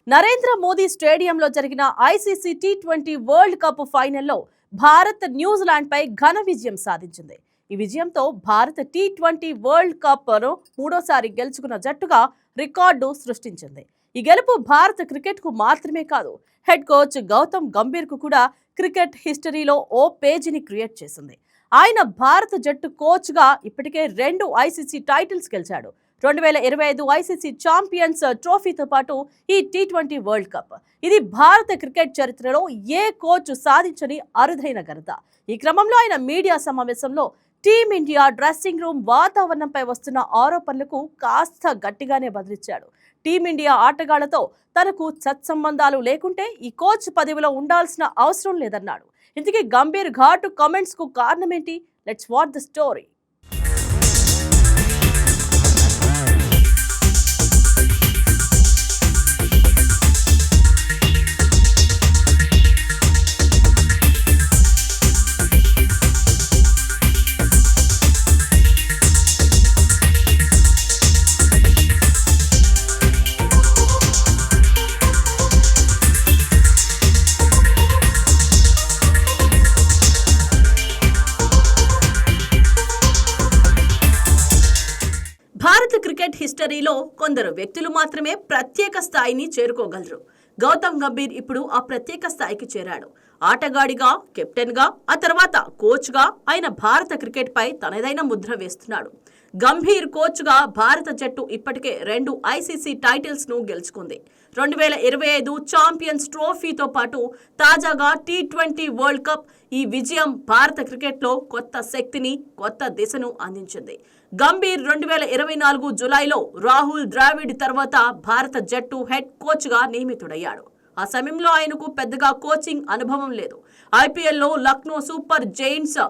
నరేంద్ర మోదీ స్టేడియంలో జరిగిన ICC T20 world cup ఫైనల్లో భారత్ న్యూజిలాండ్ పై ఘన విజయం సాధించింది. ఈ విజయంతో భారత్ టీ20 వరల్డ్ కప్ ను మూడోసారి గెలుచుకున్న జట్టుగా రికార్డు సృష్టించింది. ఈ గెలుపు భారత క్రికెట్ కు మాత్రమే కాదు, హెడ్ కోచ్ గౌతమ్ గంభీర్ కు కూడా క్రికెట్ హిస్టరీలో ఓ పేజీని క్రియేట్ చేసింది. ఆయన భారత జట్టు కోచ్ గా ఇప్పటికే 2 ఐసీసీ టైటిల్స్ గెలిచాడు. 2025 ఐసీసీ ఛాంపియన్స్ ట్రోఫీతో పాటు ఈ టీ20 వరల్డ్ కప్. ఇది భారత క్రికెట్ చరిత్రలో ఏ కోచ్ సాధించని అరుదైన ఘనత. ఈ క్రమంలో ఆయన మీడియా సమావేశంలో టీమిండియా డ్రెస్సింగ్ రూమ్ వాతావరణంపై వస్తున్న ఆరోపణలకు కాస్త గట్టిగానే బదిలిచ్చాడు. టీమిండియా ఆటగాళ్లతో తనకు సత్సంబంధాలు లేకుంటే ఈ కోచ్ పదవిలో ఉండాల్సిన అవసరం లేదన్నాడు. ఇంతకీ గంభీర్ ఘాటు కామెంట్స్ కు కారణమేంటి? Let's watch the story. భారత క్రికెట్ హిస్టరీలో కొందరు వ్యక్తులు మాత్రమే ప్రత్యేక స్థాయిని చేరుకోగలరు. గౌతమ్ గంభీర్ ఇప్పుడు ఆ ప్రత్యేక స్థాయికి చేరాడు. ఆటగాడిగా, కెప్టెన్ గా, ఆ తర్వాత కోచ్ గా ఆయన భారత క్రికెట్ పై తనదైన ముద్ర వేస్తున్నాడు. గంభీర్ కోచ్ గా భారత జట్టు ఇప్పటికే 2 ఐసీసీ టైటిల్స్ ను గెలుచుకుంది. 2025 ఛాంపియన్స్ ట్రోఫీతో పాటు తాజాగా టీ20 వరల్డ్ కప్. ఈ విజయం భారత క్రికెట్ లో కొత్త శక్తిని, కొత్త దిశను అందించింది. గంభీర్ 2024 జులైలో రాహుల్ ద్రావిడ్ తర్వాత భారత జట్టు హెడ్ కోచ్ గా నియమితుడయ్యాడు. ఆ సమయంలో ఆయనకు పెద్దగా కోచింగ్ అనుభవం లేదు. ఐపీఎల్లో Lucknow super giants,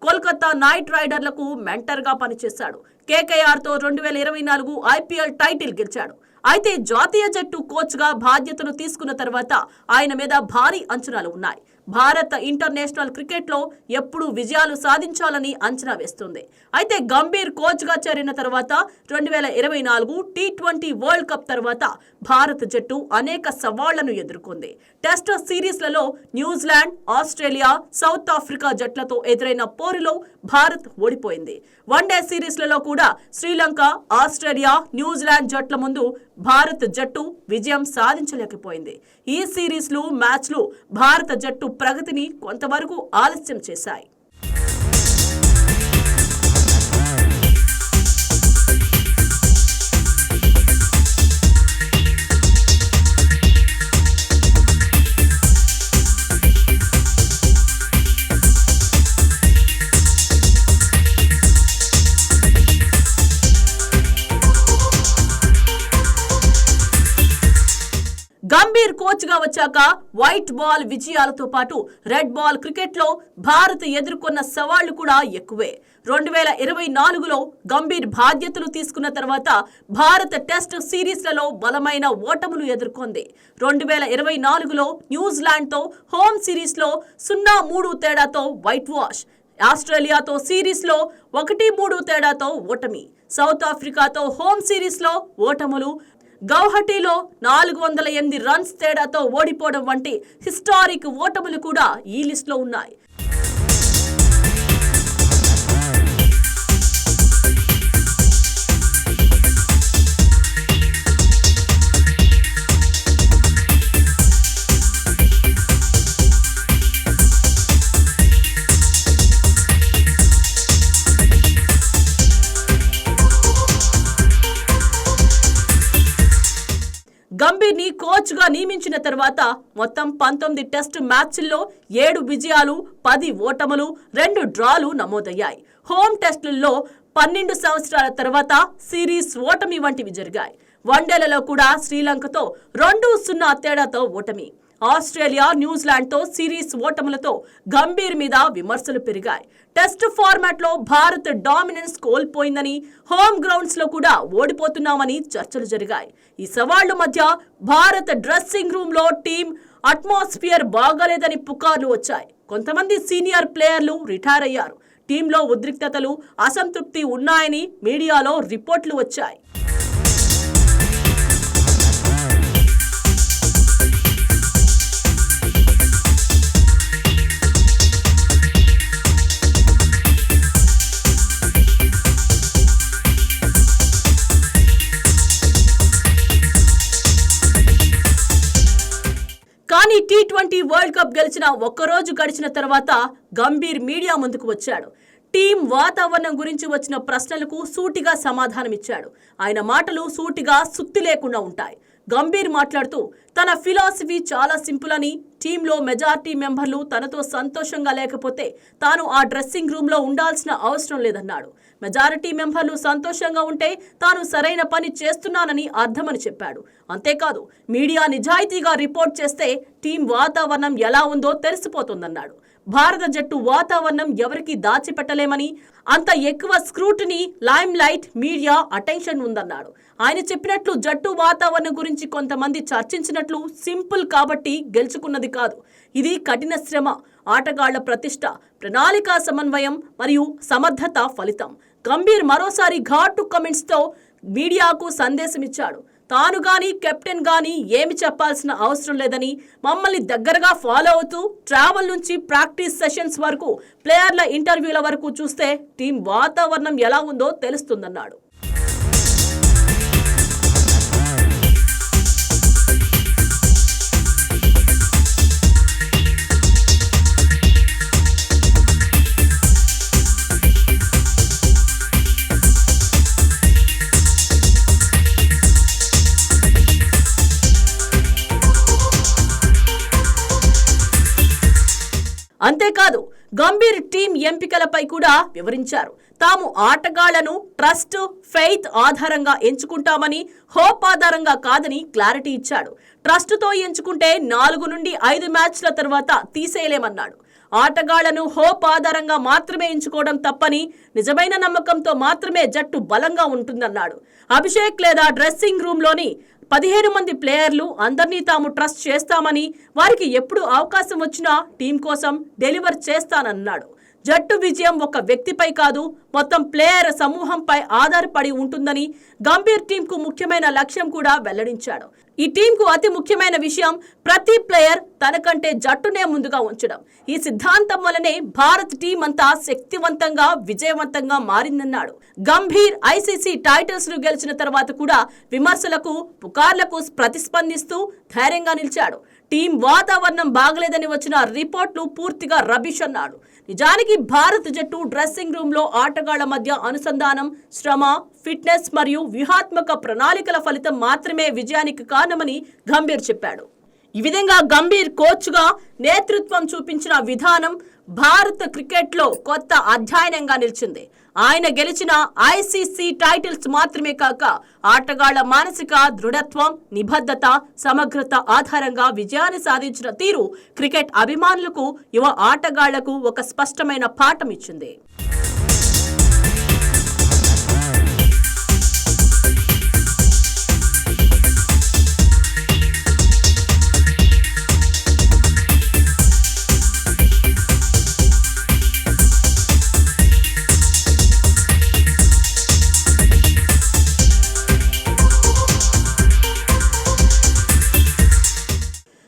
Kolkata knight రైడర్లకు మెంటర్ గా పనిచేశాడు. కేకేఆర్ తో 2024 ఐపీఎల్ టైటిల్ గెలిచాడు. అయితే జాతీయ జట్టు కోచ్ గా బాధ్యతలు తీసుకున్న తర్వాత ఆయన మీద భారీ అంచనాలు ఉన్నాయి. భారత ఇంటర్నేషనల్ క్రికెట్ లో ఎప్పుడు విజయాలు సాధించాలని అంచనా వేస్తుంది. అయితే గంభీర్ కోచ్ గా చేరిన తర్వాత 2024 టీ20 వరల్డ్ కప్ తర్వాత భారత జట్టు అనేక సవాళ్లను ఎదుర్కొంది. టెస్ట్ సిరీస్లలో న్యూజిలాండ్, ఆస్ట్రేలియా, సౌత్ ఆఫ్రికా జట్లతో ఎదురైన పోరులో భారత్ ఓడిపోయింది. వన్డే సిరీస్లలో కూడా శ్రీలంక, ఆస్ట్రేలియా, న్యూజిలాండ్ జట్ల ముందు భారత జట్టు విజయం సాధించలేకపోయింది. ఈ సిరీస్లు, మ్యాచ్లు భారత జట్టు ప్రగతిని కొంతవరకు ఆలస్యం చేశాయి. గంభీర్ కోచ్ గా వచ్చాక వైట్ బాల్ విజయాలతో పాటు రెడ్ బాల్ క్రికెట్ లో భారత్ ఎదుర్కొన్న సవాళ్లు కూడా ఎక్కువే. 2024లో గంభీర్ బాధ్యతలు తీసుకున్న తర్వాత భారత టెస్ట్ సిరీస్లలో బలమైన ఓటములు ఎదుర్కొంది. 2024లో న్యూజిలాండ్ తో హోమ్ సిరీస్ లో 0-3 తేడాతో వైట్ వాష్, ఆస్ట్రేలియాతో సిరీస్ లో 1-3 తేడాతో ఓటమి, సౌత్ ఆఫ్రికాతో హోమ్ సిరీస్ లో ఓటములు, గౌహటిలో 408 రన్స్ తేడాతో ఓడిపోవడం వంటి హిస్టారిక్ ఓటములు కూడా ఈ లిస్టులో ఉన్నాయి. గంభీర్ ని కోచ్ గా నియమించిన తర్వాత మొత్తం 19 టెస్ట్ మ్యాచ్ల్లో 7 విజయాలు, 10 ఓటములు, 2 డ్రాలు నమోదయ్యాయి. హోమ్ టెస్టుల్లో 12 సంవత్సరాల తర్వాత సిరీస్ ఓటమి వంటివి జరిగాయి. వన్డేలలో కూడా శ్రీలంకతో 2-0 తేడాతో ఓటమి, ఆస్ట్రేలియా, న్యూజిలాండ్ తో సిరీస్ ఓటములతో గంభీర్ మీద విమర్శలు పెరిగాయి. టెస్ట్ ఫార్మాట్ లో భారత్ డామినెన్స్ కోల్పోయిందని, హోమ్ గ్రౌండ్స్ లో కూడా ఓడిపోతున్నామని చర్చలు జరిగాయి. ఈ సవాళ్ల మధ్య భారత డ్రెస్సింగ్ రూమ్ లో టీం అట్మాస్ఫియర్ బాగాలేదని పుకార్లు వచ్చాయి. కొంతమంది సీనియర్ ప్లేయర్లు రిటైర్ అయ్యారు. టీంలో ఉద్రిక్తతలు, అసంతృప్తి ఉన్నాయని మీడియాలో రిపోర్ట్లు వచ్చాయి. T20 వరల్డ్ కప్ గెలిచిన ఒక్కరోజు గడిచిన తర్వాత గంభీర్ మీడియా ముందుకు వచ్చాడు. టీం వాతావరణం గురించి వచ్చిన ప్రశ్నలకు సూటిగా సమాధానమిచ్చాడు. ఆయన మాటలు సూటిగా సుత్తి లేకుండా ఉంటాయి. గంభీర్ మాట్లాడుతూ తన ఫిలాసఫీ చాలా సింపుల్ అని, టీంలో మెజారిటీ మెంబర్లు తనతో సంతోషంగా లేకపోతే తాను ఆ డ్రెస్సింగ్ రూమ్లో ఉండాల్సిన అవసరం లేదన్నాడు. మెజారిటీ మెంబర్లు సంతోషంగా ఉంటే తాను సరైన పని చేస్తున్నానని అర్థమని చెప్పాడు. అంతేకాదు, మీడియా నిజాయితీగా రిపోర్ట్ చేస్తే టీం వాతావరణం ఎలా ఉందో తెలిసిపోతుందన్నాడు. భారత జట్టు వాతావరణం ఎవరికీ దాచిపెట్టలేమని, అంత ఎక్కువ scrutiny, lime light, media attention ఉందన్నాడు. ఆయన చెప్పినట్లు జట్టు వాతావరణం గురించి కొంతమంది చర్చించినట్లు సింపుల్ కాబట్టి గెలుచుకున్నది కాదు. ఇది కఠిన శ్రమ, ఆటగాళ్ల ప్రతిష్ట, ప్రణాళికా సమన్వయం మరియు సమర్థత ఫలితం. గంభీర్ మరోసారి ఘాటు కమెంట్స్తో మీడియాకు సందేశమిచ్చాడు. తాను గాని కెప్టెన్ గాని ఏమి చెప్పాల్సిన అవసరం లేదని, మమ్మల్ని దగ్గరగా ఫాలో అవుతూ ట్రావెల్ నుంచి ప్రాక్టీస్ సెషన్స్ వరకు, ప్లేయర్ల ఇంటర్వ్యూల వరకు చూస్తే టీం వాతావరణం ఎలా ఉందో తెలుస్తుందన్నాడు. అంతేకాదు, గంభీర్ టీం ఎంపికలపై కూడా వివరించారు. తాము ఆటగాళ్లను ట్రస్ట్, ఫెయిత్ ఆధారంగా ఎంచుకుంటామని, హోప్ ఆధారంగా కాదని క్లారిటీ ఇచ్చాడు. ట్రస్ట్తో ఎంచుకుంటే 4 నుండి 5 మ్యాచ్ల తర్వాత తీసేయలేమన్నాడు. ఆటగాళ్లను హోప్ ఆధారంగా మాత్రమే ఎంచుకోవడం తప్పని, నిజమైన నమ్మకంతో మాత్రమే జట్టు బలంగా ఉంటుందన్నాడు. అభిషేక్ లేదా డ్రెస్సింగ్ రూమ్లోని 15 మంది ప్లేయర్లు అందరినీ తాము ట్రస్ట్ చేస్తామని, వారికి ఎప్పుడు అవకాశం వచ్చినా టీం కోసం డెలివర్ చేస్తానన్నాడు. జట్టు విజయం ఒక వ్యక్తిపై కాదు, మొత్తం ప్లేయర్ సమూహంపై ఆధారపడి ఉంటుందని, గంభీర్ టీంకు ముఖ్యమైన లక్ష్యం కూడా వెల్లడించాడు. ఈ టీంకు అతి ముఖ్యమైన విషయం ప్రతి ప్లేయర్ తనకంటే జట్టునే ముందుగా ఉంచడం. ఈ సిద్ధాంతం వల్లనే భారత్ టీం అంతా శక్తివంతంగా, విజయవంతంగా మారిందన్నాడు. గంభీర్ ఐసీసీ టైటిల్స్ ను గెలిచిన తర్వాత కూడా విమర్శలకు, పుకార్లకు ప్రతిస్పందిస్తూ ధైర్యంగా నిలిచాడు. టీం వాతావరణం బాగలేదని వచ్చిన రిపోర్ట్లు పూర్తిగా రబిష్ అన్నాడు. నిజానికి భారత జట్టు డ్రెస్సింగ్ రూమ్ లో ఆటగాళ్ల మధ్య అనుసంధానం, శ్రమ, ఫిట్నెస్ మరియు వ్యూహాత్మక ప్రణాళికల ఫలితం మాత్రమే విజయానికి కారణమని గంభీర్ చెప్పాడు. ఈ విధంగా గంభీర్ కోచ్గా నేతృత్వం చూపించిన విధానం భారత క్రికెట్లో కొత్త అధ్యయనంగా నిలిచింది. ఆయన గెలిచిన ఐసీసీ టైటిల్స్ మాత్రమే కాక ఆటగాళ్ల మానసిక దృఢత్వం, నిబద్ధత, సమగ్రత ఆధారంగా విజయాన్ని సాధించిన తీరు క్రికెట్ అభిమానులకు, యువ ఆటగాళ్లకు ఒక స్పష్టమైన పాఠం ఇచ్చింది.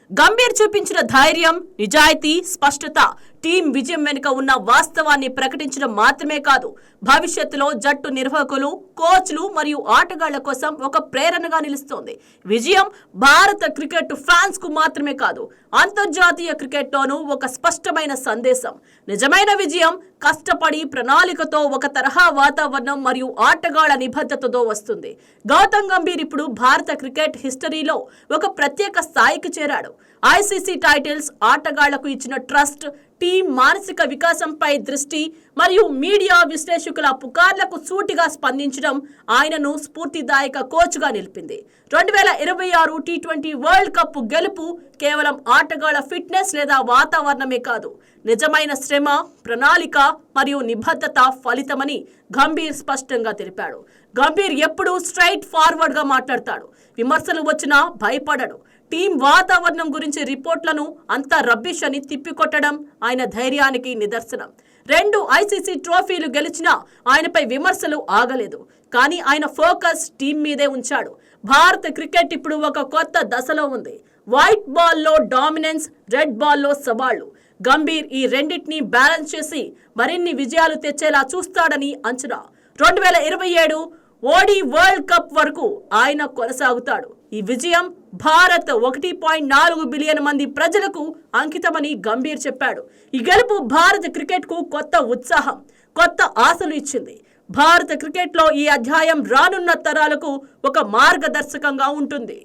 గంభీర్ చూపించిన ధైర్యం, నిజాయితీ, స్పష్టత టీం విజయం వెనుక ఉన్న వాస్తవాన్ని ప్రకటించడం మాత్రమే కాదు, భవిష్యత్తులో జట్టు నిర్వాహకులు, కోచ్లు మరియు ఆటగాళ్ల కోసం ఒక ప్రేరణగా నిలుస్తోంది. విజయం భారత క్రికెట్ ఫ్యాన్స్ కు మాత్రమే కాదు, అంతర్జాతీయ క్రికెట్లోనూ ఒక స్పష్టమైన సందేశం. నిజమైన విజయం కష్టపడి, ప్రణాళికతో, ఒక తరహా వాతావరణం మరియు ఆటగాళ్ల నిబద్ధతతో వస్తుంది. గౌతమ్ గంభీర్ ఇప్పుడు భారత క్రికెట్ హిస్టరీలో ఒక ప్రత్యేక స్థాయికి చేరాడు. ఐసీసీ టైటిల్స్, ఆటగాళ్లకు ఇచ్చిన ట్రస్ట్, టీం మానసిక వికాసంపై దృష్టి మరియు మీడియా విశ్లేషకుల పుకార్లకు సూటిగా స్పందించడం ఆయనను స్ఫూర్తిదాయక కోచ్గా నిలిపింది. 2026 T20 వరల్డ్ కప్ గెలుపు కేవలం ఆటగాళ్ల ఫిట్నెస్ లేదా వాతావరణమే కాదు, నిజమైన శ్రమ, ప్రణాళిక మరియు నిబద్ధత ఫలితమని గంభీర్ స్పష్టంగా తెలిపాడు. గంభీర్ ఎప్పుడూ స్ట్రైట్ ఫార్వర్డ్ గా మాట్లాడతాడు. విమర్శలు వచ్చినా భయపడడు. టీం వాతావరణం గురించి రిపోర్ట్లను అంతా రబ్బిష్ అని తిప్పికొట్టడం ఆయన ధైర్యానికి నిదర్శనం. 2 ఐసీసీ ట్రోఫీలు గెలిచినా ఆయనపై విమర్శలు ఆగలేదు. కానీ ఆయన ఫోకస్ టీం మీదే ఉంచాడు. భారత క్రికెట్ ఇప్పుడు ఒక కొత్త దశలో ఉంది. వైట్ బాల్లో డామినెన్స్, రెడ్ బాల్లో సవాళ్లు. గంభీర్ ఈ రెండింటినీ బ్యాలెన్స్ చేసి మరిన్ని విజయాలు తెచ్చేలా చూస్తాడని అంచనా. 2027 ఓడి వరల్డ్ కప్ వరకు ఆయన కొనసాగుతాడు. ఈ విజయం భారత్ 1.4 బిలియన్ మంది ప్రజలకు అంకితమని గంభీర్ చెప్పాడు. ఈ గెలుపు భారత క్రికెట్కు కొత్త ఉత్సాహం, కొత్త ఆశలు ఇచ్చింది. భారత క్రికెట్లో ఈ అధ్యాయం రానున్న తరాలకు ఒక మార్గదర్శకంగా ఉంటుంది.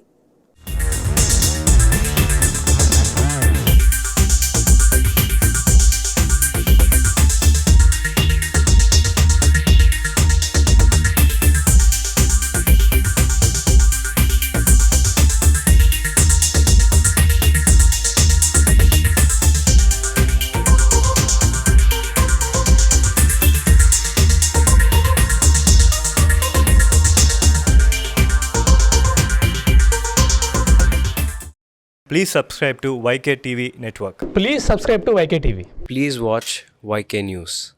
Please subscribe to YK TV Network. Please subscribe to YK TV. Please watch YK News.